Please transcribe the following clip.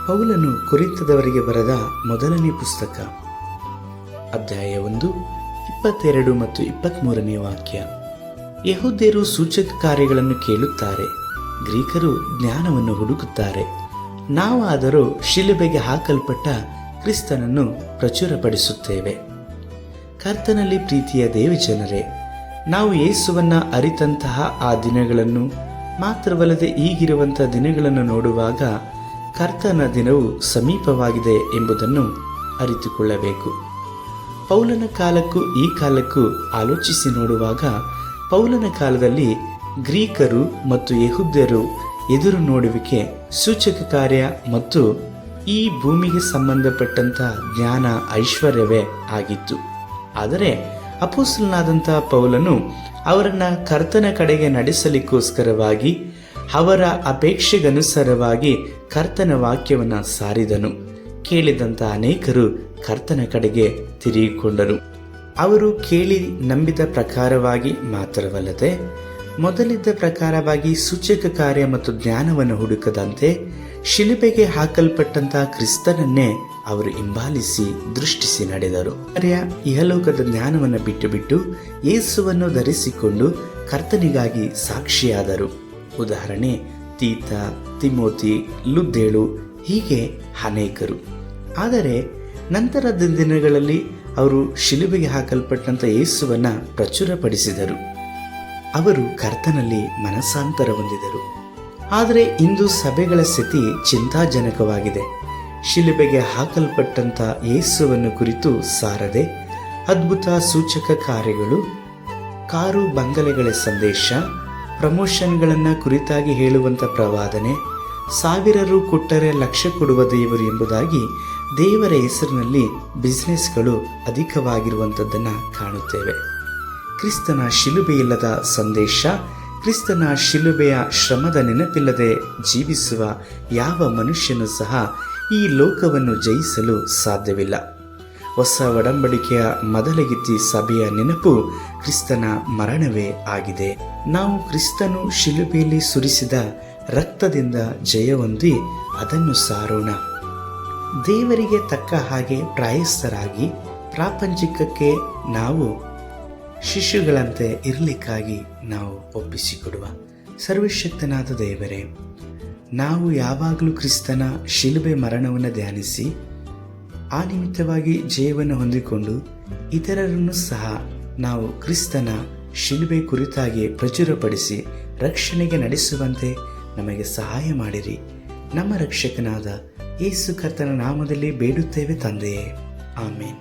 ಪೌಲನು ಕೊರಿಂಥದವರಿಗೆ ಬರೆದ ಮೊದಲನೇ ಪುಸ್ತಕ, ಅಧ್ಯಾಯ 1, 22 ಮತ್ತು 23ನೇ ವಾಕ್ಯ. ಯೆಹೂದ್ಯರು ಸೂಚಕ ಕಾರ್ಯಗಳನ್ನು ಕೇಳುತ್ತಾರೆ, ಗ್ರೀಕರು ಜ್ಞಾನವನ್ನು ಹುಡುಕುತ್ತಾರೆ. ನಾವಾದರೂ ಶಿಲುಬೆಗೆ ಹಾಕಲ್ಪಟ್ಟ ಕ್ರಿಸ್ತನನ್ನು ಪ್ರಚುರಪಡಿಸುತ್ತೇವೆ. ಕರ್ತನಲ್ಲಿ ಪ್ರೀತಿಯ ದೇವಜನರೇ, ನಾವು ಯೇಸುವನ್ನ ಅರಿತಂತಹ ಆ ದಿನಗಳನ್ನು ಮಾತ್ರವಲ್ಲದೆ ಈಗಿರುವಂತಹ ದಿನಗಳನ್ನು ನೋಡುವಾಗ ಕರ್ತನ ದಿನವು ಸಮೀಪವಾಗಿದೆ ಎಂಬುದನ್ನು ಅರಿತುಕೊಳ್ಳಬೇಕು. ಪೌಲನ ಕಾಲಕ್ಕೂ ಈ ಕಾಲಕ್ಕೂ ಆಲೋಚಿಸಿ ನೋಡುವಾಗ, ಪೌಲನ ಕಾಲದಲ್ಲಿ ಗ್ರೀಕರು ಮತ್ತು ಯೆಹೂದ್ಯರು ಎದುರು ನೋಡುವಿಕೆ, ಸೂಚಕ ಕಾರ್ಯ ಮತ್ತು ಈ ಭೂಮಿಗೆ ಸಂಬಂಧಪಟ್ಟಂತ ಜ್ಞಾನ ಐಶ್ವರ್ಯವೇ ಆಗಿತ್ತು. ಆದರೆ ಅಪೊಸ್ತಲನಾದಂಥ ಪೌಲನು ಅವರನ್ನ ಕರ್ತನ ಕಡೆಗೆ ನಡೆಸಲಿಕ್ಕೋಸ್ಕರವಾಗಿ ಅವರ ಅಪೇಕ್ಷೆಗನುಸಾರವಾಗಿ ಕರ್ತನ ವಾಕ್ಯವನ್ನ ಸಾರಿದನು. ಕೇಳಿದಂಥ ಅನೇಕರು ಕರ್ತನ ಕಡೆಗೆ ತಿರುಗಿಕೊಂಡರು. ಅವರು ಕೇಳಿ ನಂಬಿದ ಪ್ರಕಾರವಾಗಿ ಮಾತ್ರವಲ್ಲದೆ ಮೊದಲಿದ್ದ ಪ್ರಕಾರವಾಗಿ ಸೂಚಕ ಕಾರ್ಯ ಮತ್ತು ಜ್ಞಾನವನ್ನು ಹುಡುಕದಂತೆ ಶಿಲುಬೆಗೆ ಹಾಕಲ್ಪಟ್ಟಂತಹ ಕ್ರಿಸ್ತನನ್ನೇ ಅವರು ಹಿಂಬಾಲಿಸಿ ದೃಷ್ಟಿಸಿ ನಡೆದರು. ಇಹಲೋಕದ ಜ್ಞಾನವನ್ನು ಬಿಟ್ಟು ಯೇಸುವನ್ನು ಧರಿಸಿಕೊಂಡು ಕರ್ತನಿಗಾಗಿ ಸಾಕ್ಷಿಯಾದರು. ಉದಾಹರಣೆ ತೀತ, ತಿಮೋತಿ, ಲುದ್ದೇಳು, ಹೀಗೆ ಅನೇಕರು. ಆದರೆ ನಂತರದ ದಿನಗಳಲ್ಲಿ ಅವರು ಶಿಲುಬೆಗೆ ಹಾಕಲ್ಪಟ್ಟಂತ ಯೇಸುವನ್ನ ಪ್ರಚುರಪಡಿಸಿದರು. ಅವರು ಕರ್ತನಲ್ಲಿ ಮನಸ್ಸಾಂತರ ಹೊಂದಿದರು. ಆದರೆ ಇಂದು ಸಭೆಗಳ ಸ್ಥಿತಿ ಚಿಂತಾಜನಕವಾಗಿದೆ. ಶಿಲುಬೆಗೆ ಹಾಕಲ್ಪಟ್ಟಂತ ಯೇಸುವನ್ನು ಕುರಿತು ಸಾರದೆ ಅದ್ಭುತ ಸೂಚಕ ಕಾರ್ಯಗಳು, ಕಾರು ಬಂಗಲೆಗಳ ಸಂದೇಶ, ಪ್ರಮೋಷನ್ಗಳನ್ನು ಕುರಿತಾಗಿ ಹೇಳುವಂಥ ಪ್ರವಾದನೆ, 1000 ರು ಕೊಟ್ಟರೆ 1,00,000 ಕೊಡುವ ದೇವರು ಎಂಬುದಾಗಿ ದೇವರ ಹೆಸರಿನಲ್ಲಿ ಬಿಸ್ನೆಸ್ಗಳು ಅಧಿಕವಾಗಿರುವಂಥದ್ದನ್ನು ಕಾಣುತ್ತೇವೆ. ಕ್ರಿಸ್ತನ ಶಿಲುಬೆಯಿಲ್ಲದ ಸಂದೇಶ, ಕ್ರಿಸ್ತನ ಶಿಲುಬೆಯ ಶ್ರಮದ ನೆನಪಿಲ್ಲದೆ ಜೀವಿಸುವ ಯಾವ ಮನುಷ್ಯನೂ ಸಹ ಈ ಲೋಕವನ್ನು ಜಯಿಸಲು ಸಾಧ್ಯವಿಲ್ಲ. ಹೊಸ ಒಡಂಬಡಿಕೆಯ ಮೊದಲಗಿತ್ತಿ ಸಭೆಯ ನೆನಪು ಕ್ರಿಸ್ತನ ಮರಣವೇ ಆಗಿದೆ. ನಾವು ಕ್ರಿಸ್ತನು ಶಿಲುಬೆಯಲ್ಲಿ ಸುರಿಸಿದ ರಕ್ತದಿಂದ ಜಯ ಹೊಂದಿ ಅದನ್ನು ಸಾರೋಣ. ದೇವರಿಗೆ ತಕ್ಕ ಹಾಗೆ ಪ್ರಾಯಸ್ಥರಾಗಿ ಪ್ರಾಪಂಚಿಕಕ್ಕೆ ನಾವು ಶಿಶುಗಳಂತೆ ಇರಲಿಕ್ಕಾಗಿ ನಾವು ಒಪ್ಪಿಸಿಕೊಡುವ. ಸರ್ವಶಕ್ತನಾದ ದೇವರೇ, ನಾವು ಯಾವಾಗಲೂ ಕ್ರಿಸ್ತನ ಶಿಲುಬೆ ಮರಣವನ್ನು ಧ್ಯಾನಿಸಿ ಆ ನಿಮಿತ್ತವಾಗಿ ಜಯವನ್ನು ಹೊಂದಿಕೊಂಡು ಇತರರನ್ನು ಸಹ ನಾವು ಕ್ರಿಸ್ತನ ಶಿಲುಬೆ ಕುರಿತಾಗಿ ಪ್ರಚುರಪಡಿಸಿ ರಕ್ಷಣೆಗೆ ನಡೆಸುವಂತೆ ನಮಗೆ ಸಹಾಯ ಮಾಡಿರಿ. ನಮ್ಮ ರಕ್ಷಕನಾದ ಯೇಸು ಕರ್ತನ ನಾಮದಲ್ಲಿ ಬೇಡುತ್ತೇವೆ ತಂದೆಯೇ, ಆಮೇನ್.